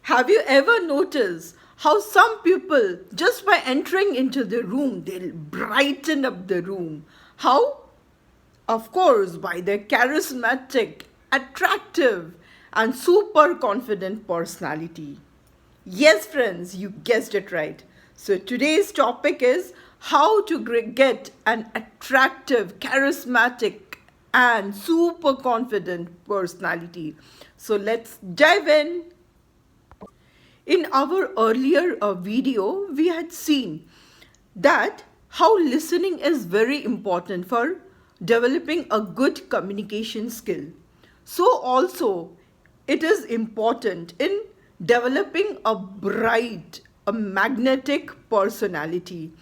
Have you ever noticed how some people, just by entering into the room, they'll brighten up the room? How? Of course, by their charismatic, attractive, and super confident personality. Yes, friends, you guessed it right. So today's topic is how to get an attractive, charismatic, and super confident personality. So let's dive in. In our earlier video, we had seen that how listening is very important for developing a good communication skill. So also, it is important in developing a bright, a magnetic personality.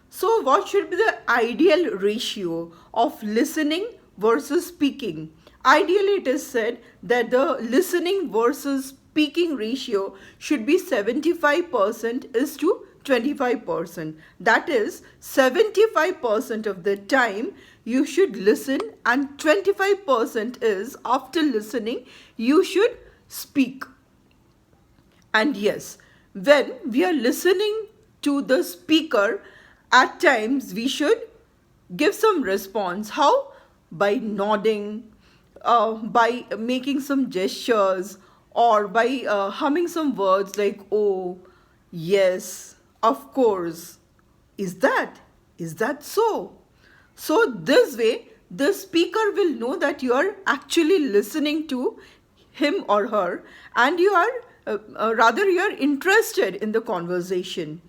So what should be the ideal ratio of listening versus speaking? Ideally, it is said that the listening versus speaking ratio should be 75% is to 25%. That is, 75% of the time you should listen, and 25% is after listening you should speak. And yes, when we are listening to the speaker, at times we should give some response. How? By nodding, by making some gestures, or by humming some words like, oh, yes, of course. Is that? Is that so? So, this way, the speaker will know that you are actually listening to him or her, and you are rather you are interested in the conversation.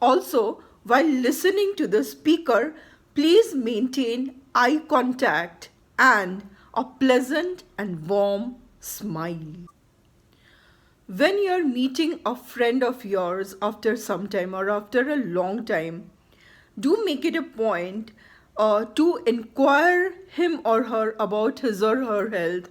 Also, while listening to the speaker, please maintain eye contact and a pleasant and warm smile. When you're meeting a friend of yours after some time or after a long time, do make it a point to inquire him or her about his or her health.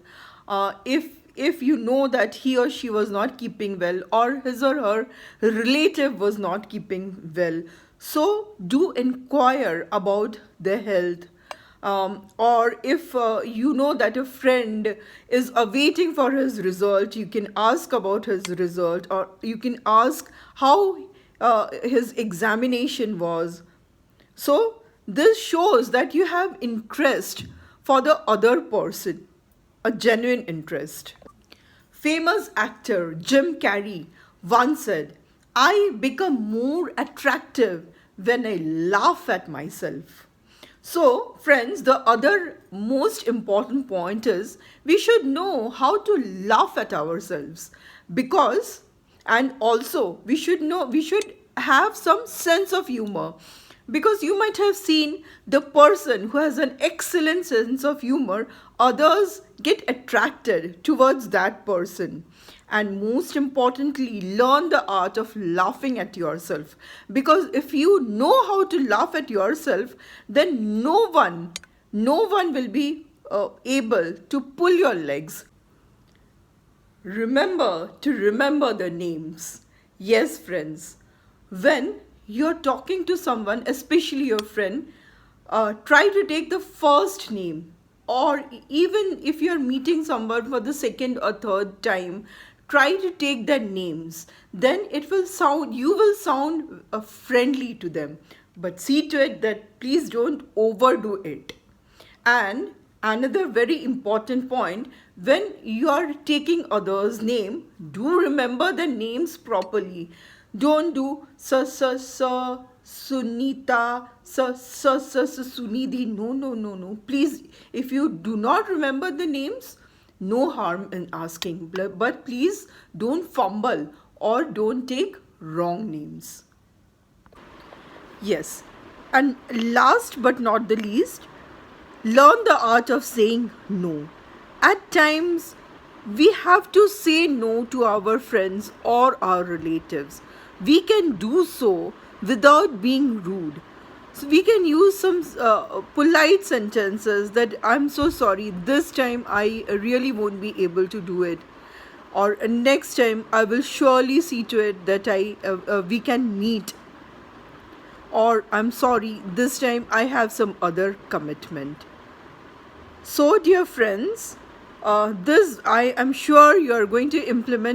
If you know that he or she was not keeping well, or his or her relative was not keeping well, so do inquire about their health. Or if you know that a friend is awaiting for his result, you can ask about his result, or you can ask how his examination was. So this shows that you have interest for the other person, a genuine interest. Famous actor Jim Carrey once said, I become more attractive when I laugh at myself. So, friends, the other most important point is we should know how to laugh at ourselves, because, and also we should have some sense of humor, because you might have seen the person who has an excellent sense of humor, others get attracted towards that person. And most importantly, learn the art of laughing at yourself, because if you know how to laugh at yourself, then no one will be able to pull your legs. Remember to remember the names. Yes, friends, when you're talking to someone, especially your friend, try to take the first name. Or even if you're meeting someone for the second or third time, try to take their names. Then you will sound friendly to them. But see to it that please don't overdo it. And another very important point, when you are taking others' name, do remember the names properly. Don't do Sunita, Sunidhi. No, no, no, no. Please, if you do not remember the names, no harm in asking. But please don't fumble or don't take wrong names. Yes. And last but not the least, learn the art of saying no. At times, we have to say no to our friends or our relatives. We can do so without being rude. So we can use some polite sentences that I'm so sorry, this time I really won't be able to do it. Or next time I will surely see to it that we can meet. Or I'm sorry, this time I have some other commitment. So, dear friends, this I am sure you are going to implement